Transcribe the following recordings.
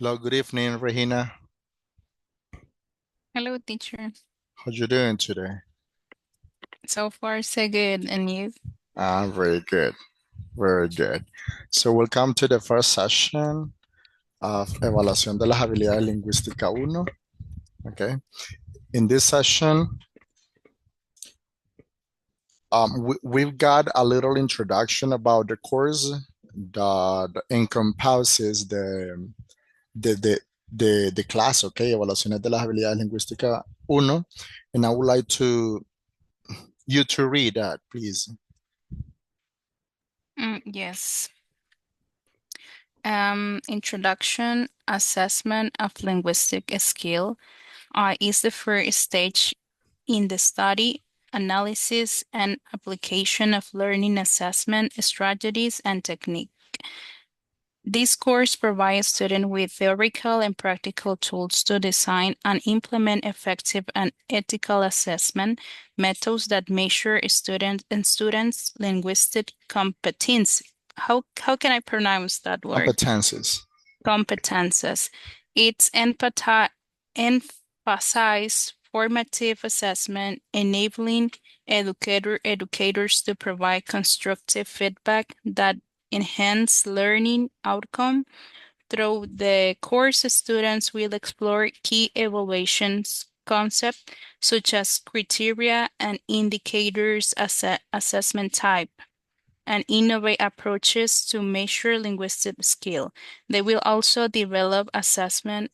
Hello, good evening, Regina. Hello, teacher. How you doing today? So far, so good. And you? I'm very good, very good. So welcome to the first session of Evaluación de las Habilidades Lingüística 1. Okay. In this session, we've got a little introduction about the course that encompasses the, the, the class, okay, Evaluaciones de las Habilidades Lingüística 1. And I would like you to read that, please. Yes. Introduction assessment of linguistic skill is the first stage in the study, analysis, and application of learning assessment strategies and technique. This course provides students with theoretical and practical tools to design and implement effective and ethical assessment methods that measure students' linguistic competence. How can I pronounce that word? Competences. Competences. It's emphasize formative assessment, enabling educators to provide constructive feedback that enhance learning outcome. Through the course, students will explore key evaluations concepts such as criteria and indicators, assessment type, and innovate approaches to measure linguistic skill. They will also develop assessment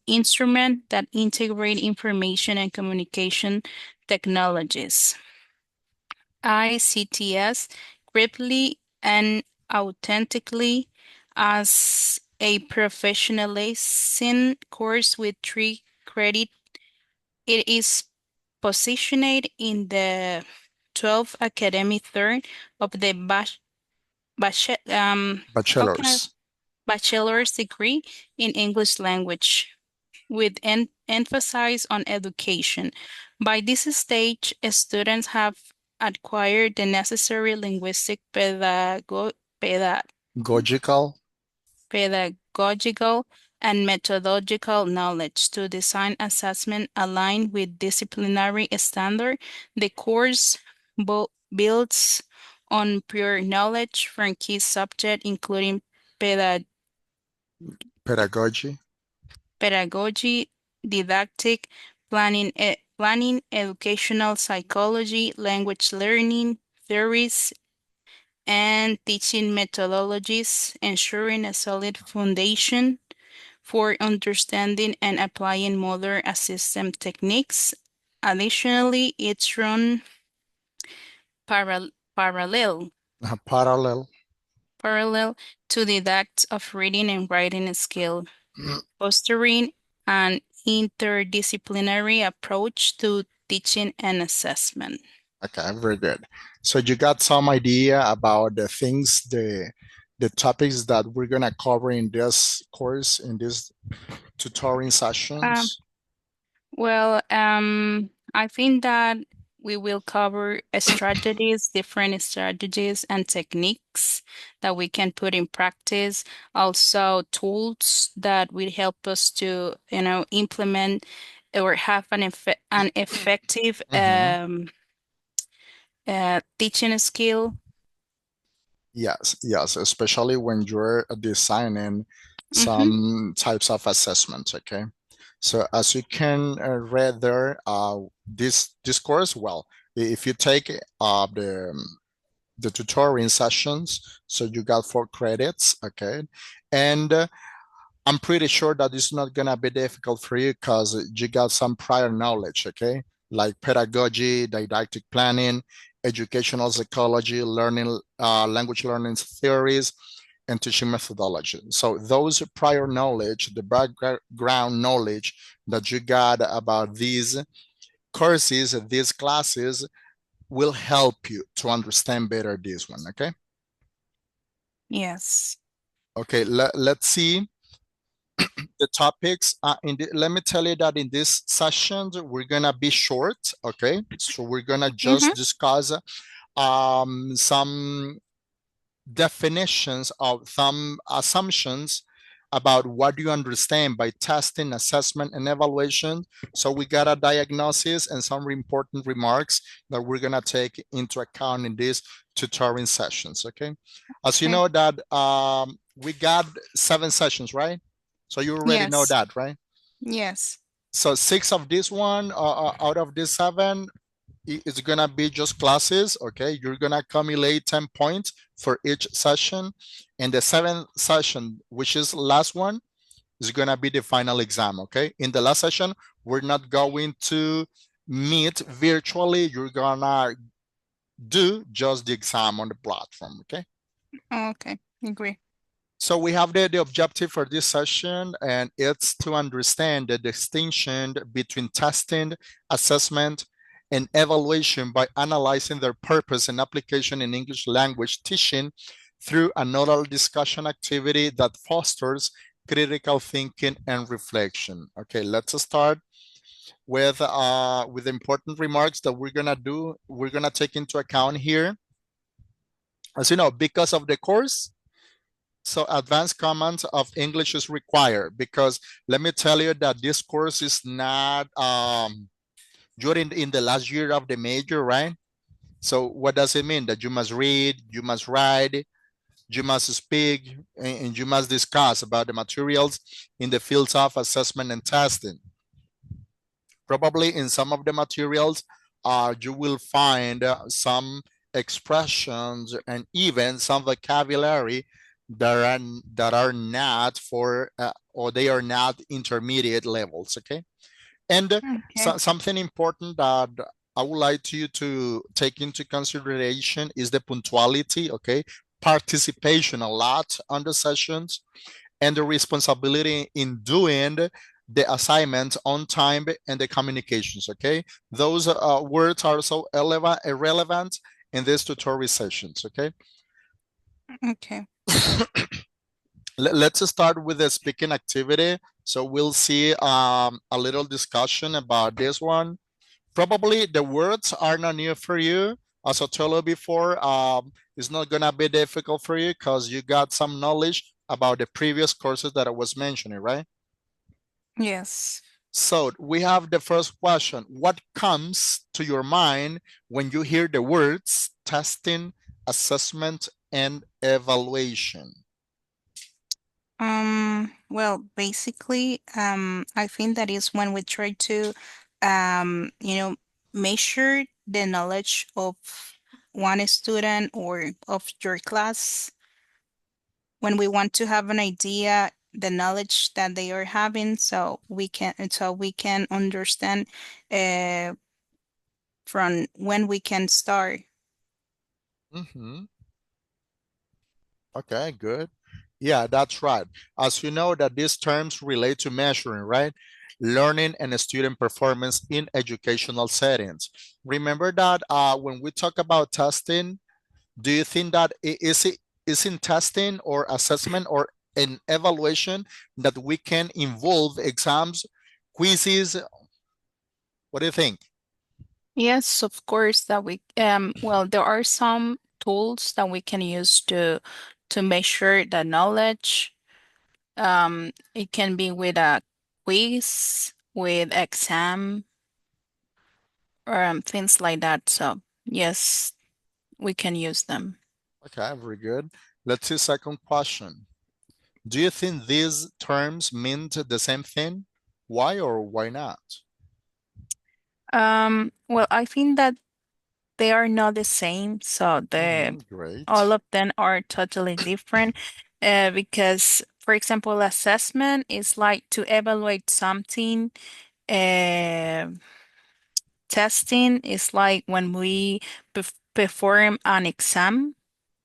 instruments that integrate information and communication technologies. ICTS greatly and authentically as a professionalizing course with 3 credits. It is positioned in the 12th academic third of the how can I Bachelor's. bachelor's degree in English language with emphasis on education. By this stage, students have acquired the necessary linguistic Gogical. pedagogical and methodological knowledge to design assessment aligned with disciplinary standard. The course builds on prior knowledge from key subjects, including peda Pedagogy. pedagogy, didactic, planning, educational psychology, language learning, theories, and teaching methodologies, ensuring a solid foundation for understanding and applying modern assessment techniques. Additionally, it's run parallel Parallel. parallel to the act of reading and writing skill, fostering an interdisciplinary approach to teaching and assessment. Okay, very good. So you got some idea about the topics that we're gonna cover in this course, in this tutoring Um, sessions. I think that we will cover different strategies and techniques that we can put in practice. Also, tools that will help us to, implement or have an effective Mhm. teaching skill. Yes, yes, especially when you're designing Mm-hmm. some types of assessments, okay? So as you can read there, this course, well, if you take the tutoring sessions, so you got 4 credits, okay? And I'm pretty sure that it's not gonna be difficult for you because you got some prior knowledge, okay? Like pedagogy, didactic planning, educational psychology, learning, language learning theories, and teaching methodology. So those prior knowledge, the background knowledge that you got about these courses, these classes, will help you to understand better this one, okay? Yes. Okay, let's see the topics. Let me tell you that in this session, we're gonna be short, okay? So we're gonna Mm-hmm. just discuss some definitions of some assumptions about what do you understand by testing, assessment, and evaluation. So we got a diagnosis and some important remarks that we're gonna take into account in these tutoring sessions, okay? As you Okay. know that we got 7 sessions, right? So you already know Yes. that, right? Yes. So 6 of this one, out of this 7, it's gonna be just classes, okay? You're gonna accumulate 10 points for each session. And the 7th session, which is last one, is gonna be the final exam, okay? In the last session, we're not going to meet virtually. You're gonna do just the exam on the platform, okay? Okay. Agree. So we have the objective for this session, and it's to understand the distinction between testing, assessment, and evaluation by analyzing their purpose and application in English language teaching through an oral discussion activity that fosters critical thinking and reflection. Okay, let's start with important remarks that we're gonna take into account here. As you know, because of the course, so advanced command of English is required, because let me tell you that this course is not during in the last year of the major, right? So what does it mean? That you must read, you must write, you must speak, and you must discuss about the materials in the fields of assessment and testing. Probably in some of the materials, you will find some expressions and even some vocabulary that are not for or they are not intermediate levels. Okay, and Okay. something important that I would like you to take into consideration is the punctuality. Okay, participation a lot on the sessions, and the responsibility in doing the assignments on time and the communications, okay? Those words are so irrelevant in these tutorial sessions, okay? Okay. Let's start with the speaking activity. So we'll see a little discussion about this one. Probably the words are not new for you. As I told you before, it's not gonna be difficult for you because you got some knowledge about the previous courses that I was mentioning, right? Yes. So we have the first question. What comes to your mind when you hear the words testing, assessment, and evaluation? Well, basically, I think that is when we try to, you know, measure the knowledge of one student or of your class, when we want to have an idea, the knowledge that they are having, so we can understand uh from when we can start. Mhm. Okay, good. Yeah, that's right. As you know that these terms relate to measuring, right? Learning and student performance in educational settings. Remember that when we talk about testing, do you think that it is in testing or assessment or an evaluation that we can involve exams, quizzes? What do you think? Yes, of course that we well, there are some tools that we can use to measure the knowledge. It can be with a quiz, with exam, or things like that. So yes, we can use them. Okay, very good. Let's see second question. Do you think these terms mean the same thing? Why or why not? Well, I think that they are not the same, so Great. all of them are totally different. Because, for example, assessment is like to evaluate something. Uh, Testing is like when we perform an exam,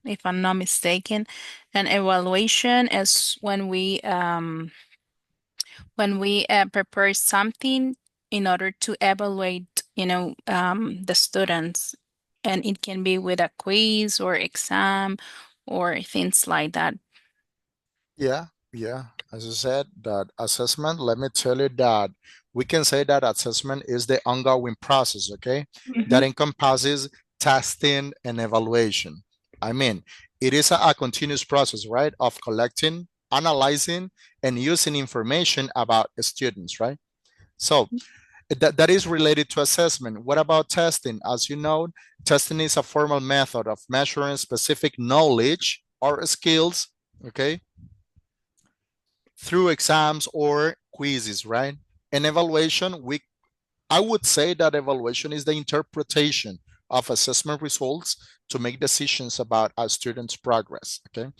if I'm not mistaken. And evaluation is when we prepare something in order to evaluate, the students. And it can be with a quiz or exam or things like that. Yeah, yeah. As I said, that assessment, let me tell you that we can say that assessment is the ongoing process, okay? Hmm. That encompasses testing and evaluation. I mean, it is a continuous process, right? Of collecting, analyzing and using information about students, right? So that is related to assessment. What about testing? As you know, testing is a formal method of measuring specific knowledge or skills, okay, through exams or quizzes, right? And evaluation, I would say that evaluation is the interpretation of assessment results to make decisions about a student's progress, okay?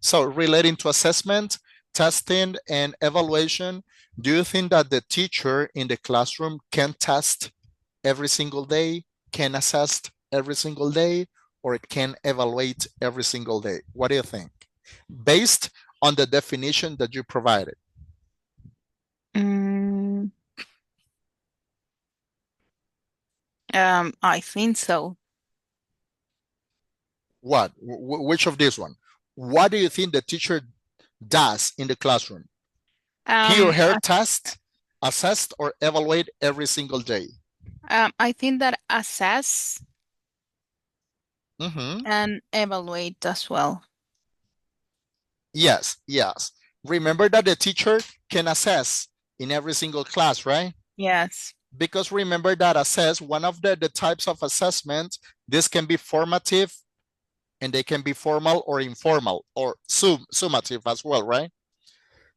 So relating to assessment, testing, and evaluation, do you think that the teacher in the classroom can test every single day, can assess every single day, or can evaluate every single day? What do you think? Based on the definition that you provided. I think so. What? Which of this one? What do you think the teacher does in the classroom? He or her test, assessed, or evaluate every single day? I think that assess Mm-hmm. and evaluate as well. Yes, yes. Remember that the teacher can assess in every single class, right? Yes. Because remember that assess, one of the types of assessment, this can be formative and they can be formal or informal or summative as well, right?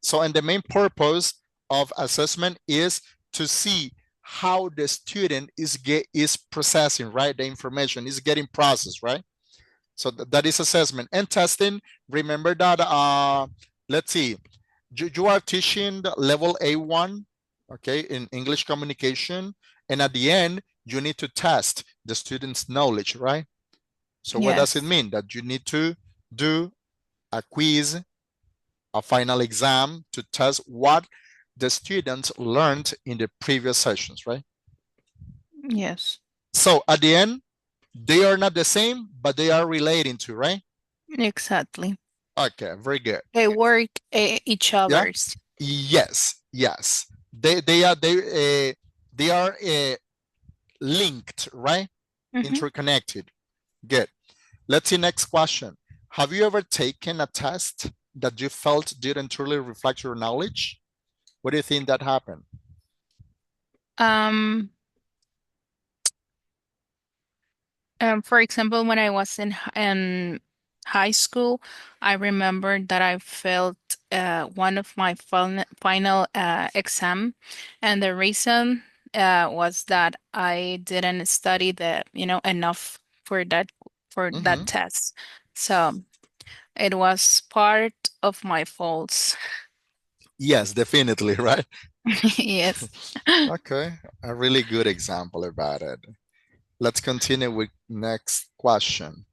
So, and the main purpose of assessment is to see how the student is processing, right? The information is getting processed, right? So that is assessment. And testing, remember that, let's see, you are teaching the level A1, okay, in English communication. And at the end, you need to test the student's knowledge, right? So what does it Yes. mean? That you need to do a quiz, a final exam to test what the students learned in the previous sessions, right? Yes. So at the end, they are not the same, but they are relating to, right? Exactly. Okay, very good. They work each Yeah. other's. Yes, yes. They are linked, right? Interconnected. Good. Let's see next question. Have you ever taken a test that you felt didn't truly reflect your knowledge? What do you think that happened? For example, when I was in high school, I remember that I failed one of my final exam, and the reason was that I didn't study enough for that test. So it was part of my faults. Yes, definitely, right? Yes. Okay, a really good example about it. Let's continue with next question.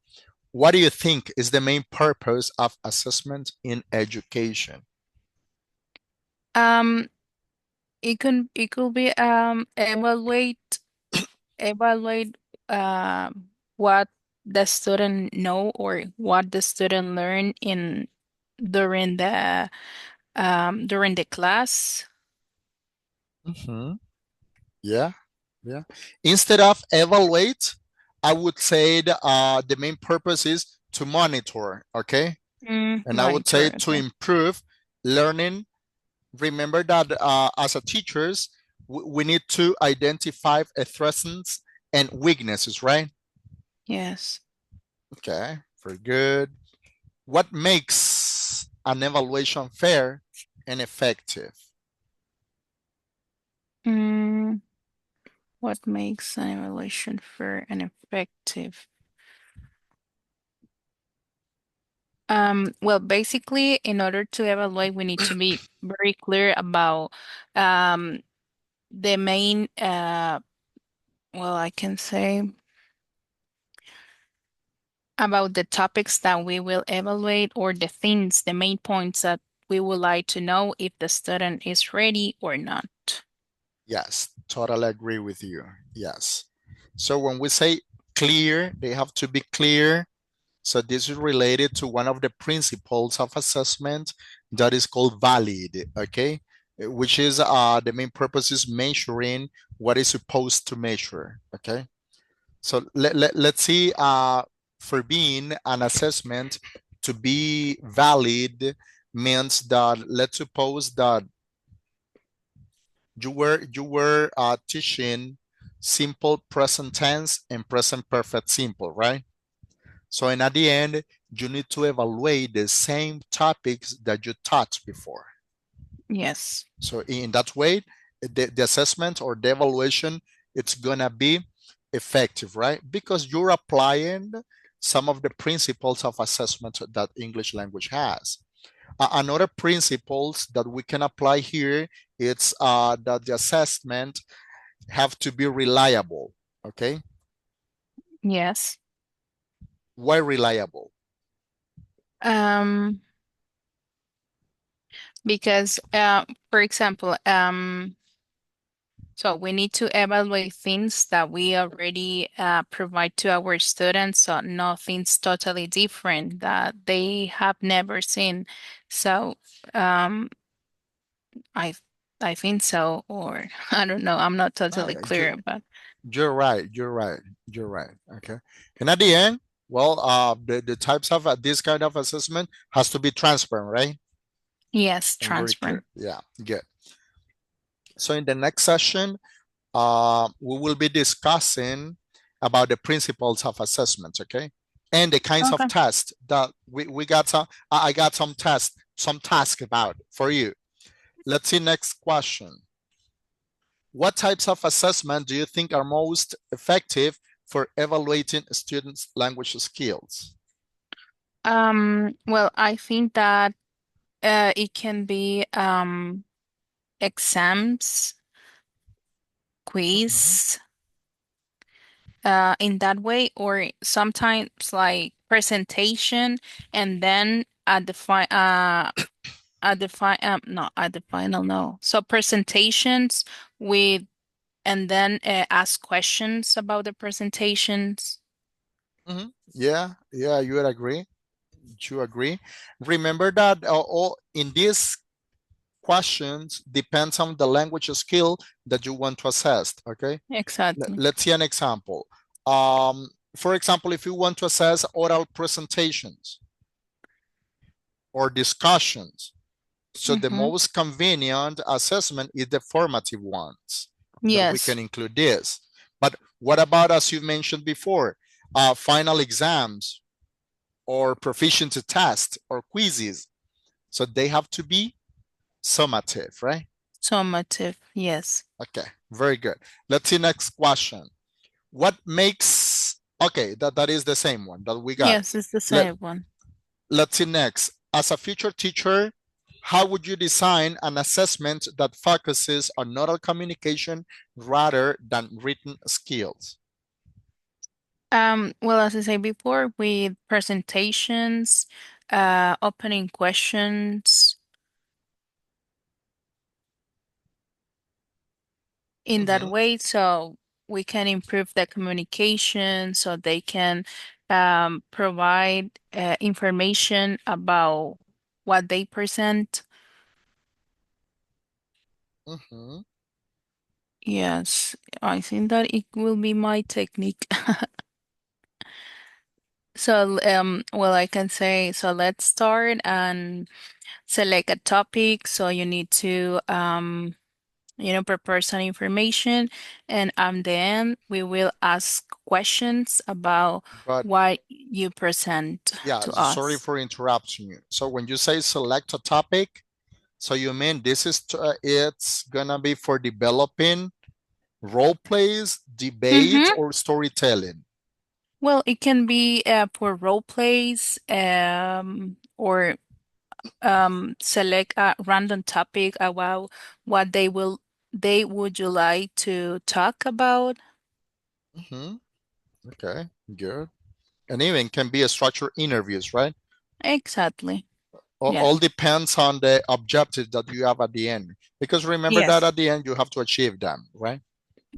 What do you think is the main purpose of assessment in education? It could be evaluate what the student know or what the student learn in during the class. Yeah, yeah. Instead of evaluate, I would say the main purpose is to monitor, okay? And I would say Monitor, to okay. improve learning. Remember that as a teachers, we need to identify threats and weaknesses, right? Yes. Okay, very good. What makes an evaluation fair and effective? What makes an evaluation fair and effective? Well, basically, in order to evaluate, we need to be very clear about um, the main, well, I can say about the topics that we will evaluate or the things, the main points that we would like to know if the student is ready or not. Yes, totally agree with you. Yes. So when we say clear, they have to be clear. So this is related to one of the principles of assessment that is called valid, okay? Which is the main purpose is measuring what is supposed to measure, okay? So let's see, for being an assessment to be valid, means that let's suppose that you were teaching simple present tense and present perfect simple, right? So, and at the end, you need to evaluate the same topics that you taught before. Yes. So in that way, the assessment or the evaluation, it's gonna be effective, right? Because you're applying some of the principles of assessment that English language has. Another principles that we can apply here, it's that the assessment have to be reliable, okay? Yes. Why reliable? Um, because for example, so we need to evaluate things that we already provide to our students, so nothing's totally different that they have never seen. So um, I I think so, or I don't know. I'm not Ah, totally clear, but you're right. You're right. Okay. And at the end, well, the types of this kind of assessment has to be transparent, right? yes, And very clear. transparent. Yeah, good. So in the next session, we will be discussing about the principles of assessment, okay? And the kinds of Okay. tests that we got some, I got some tests, some task about for you. Let's see next question. What types of assessment do you think are most effective for evaluating students' language skills? Well, I think that it can be exams, Mhm, quiz, in that way, or sometimes like presentation, and then not at the final, no. So presentations with and then ask questions about the presentations. mhm. Yeah, you would agree. You agree. Remember that all in these questions depends on the language skill that you want to assess. Okay. Exactly. Let's see an example. For example, if you want to assess oral presentations or discussions, so the Mm-hmm. most convenient assessment is the formative ones that we Yes. can include this. But what about, as you mentioned before, final exams or proficiency tests or quizzes? So they have to be summative, right? Summative. Yes. Okay, very good. Let's see next question. What makes, okay, that is the same one that we got. Yes, it's the Let, same one. let's see next. As a future teacher, how would you design an assessment that focuses on oral communication rather than written skills? Well, as I said before, with presentations, opening questions in that Mhm, way, so we can improve the communication, so they can provide information about what they present. mhm, Yes, I think that it will be my technique. So, well, I can say, so let's start and select a topic. So you need to, prepare some information, and then we will ask questions about but what you present yeah, to sorry us. for interrupting you. So when you say select a topic, so you mean this is it's gonna be for developing role plays, debate, Mm-hmm. or storytelling? Well, it can be for role plays, or select a random topic about what they would you like to talk about. Hmm. Okay, good. And even can be a structured interviews, right? Exactly. Yeah. All depends on the objective that you have at the end. Because remember that Yes. at the end you have to achieve them, right?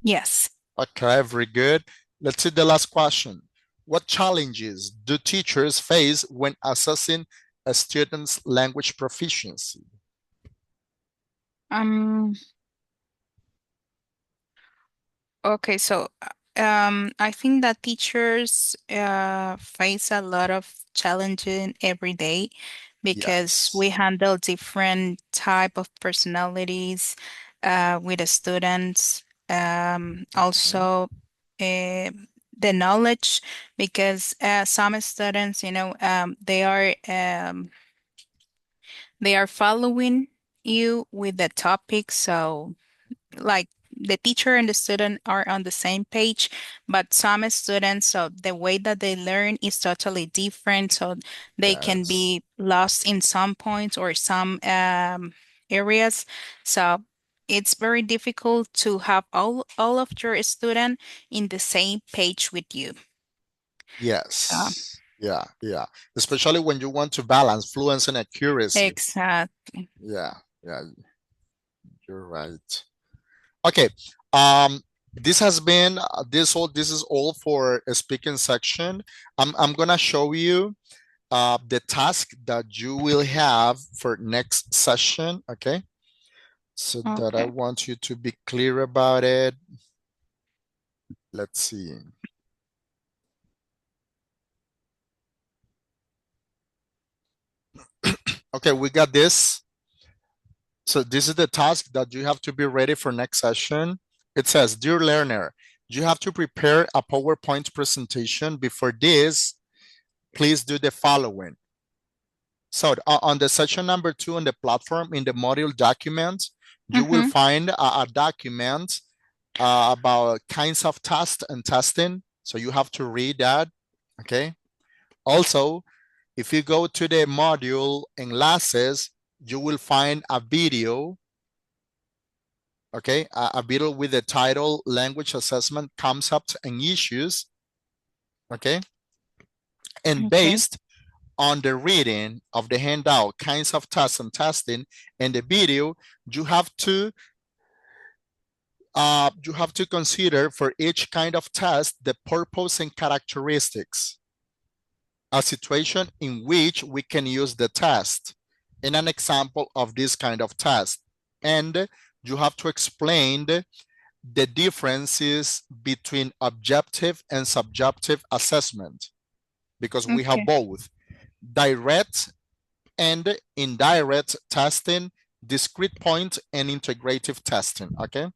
Yes. Okay, very good. Let's see the last question. What challenges do teachers face when assessing a student's language proficiency? Um, okay, so I think that teachers face a lot of challenging every day because we Yes. handle different type of personalities with the students. Mhm. Also, the knowledge, because some students, they are following you with the topic, so like the teacher and the student are on the same page, but some students, so the way that they learn is totally different. So they can Yes. be lost in some points or some areas. So it's very difficult to have all of your student in the same page with you. So Yes. Yeah. Yeah. Especially when you want to balance fluency and accuracy. exactly. Yeah. Yeah. You're right. Okay. Um, this has been this is all for a speaking section. I'm gonna show you the task that you will have for next session. Okay. So that I Okay. want you to be clear about it. Let's see. Okay, we got this. So this is the task that you have to be ready for next session. It says, dear learner, you have to prepare a PowerPoint presentation. Before this, please do the following. So on the section number 2 on the platform in the module document, you will Mm-hmm. find a document about kinds of tests and testing. So you have to read that, okay? Also, if you go to the module enlaces, you will find a video, okay? A video with the title Language Assessment Concepts and Issues, okay? And Okay. based on the reading of the handout, kinds of tests and testing, and the video, you have to consider for each kind of test the purpose and characteristics, a situation in which we can use the test, and an example of this kind of test. And you have to explain the differences between objective and subjective assessment, because we have Okay. both direct and indirect testing, discrete point and integrative testing. Okay.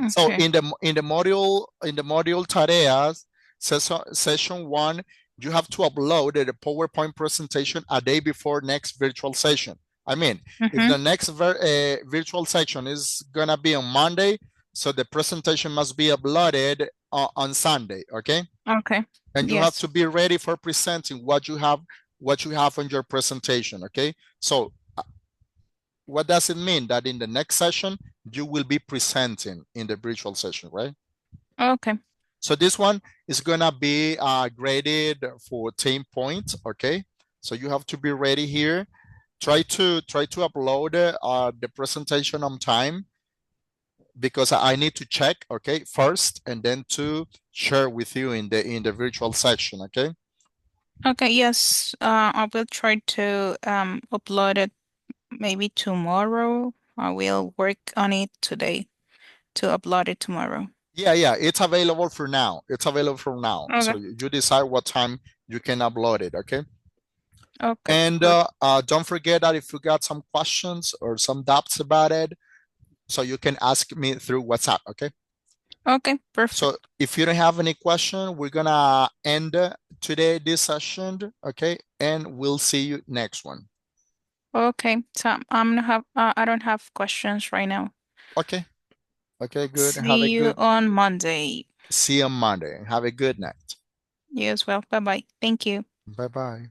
So Okay. in the module tareas session 1, you have to upload the PowerPoint presentation a day before next virtual session. I mean, if Mm-hmm. the next virtual session is gonna be on Monday, so the presentation must be uploaded on Sunday. Okay. Okay. And you have Yes. to be ready for presenting what you have on your presentation. Okay. So what does it mean? That in the next session you will be presenting in the virtual session, right? Okay. So this one is gonna be graded for 10 points. Okay. So you have to be ready here. Try to upload the presentation on time, because I need to check, okay, first, and then to share with you in the virtual section. Okay. Okay, yes. I will try to upload it maybe tomorrow. I will work on it today to upload it tomorrow. Yeah, it's available for now. It's available for now. Okay. So you decide what time you can upload it. Okay. Okay, And good. don't forget that if you got some questions or some doubts about it, so you can ask me through WhatsApp. Okay. Okay, perfect. So if you don't have any question, we're gonna end today this session. Okay. And we'll see you next one. Okay, so I don't have questions right now. Okay. Okay, good. Have a See you good on Monday. see you on Monday. Have a good night. You as well. Bye bye. Thank you. Bye bye.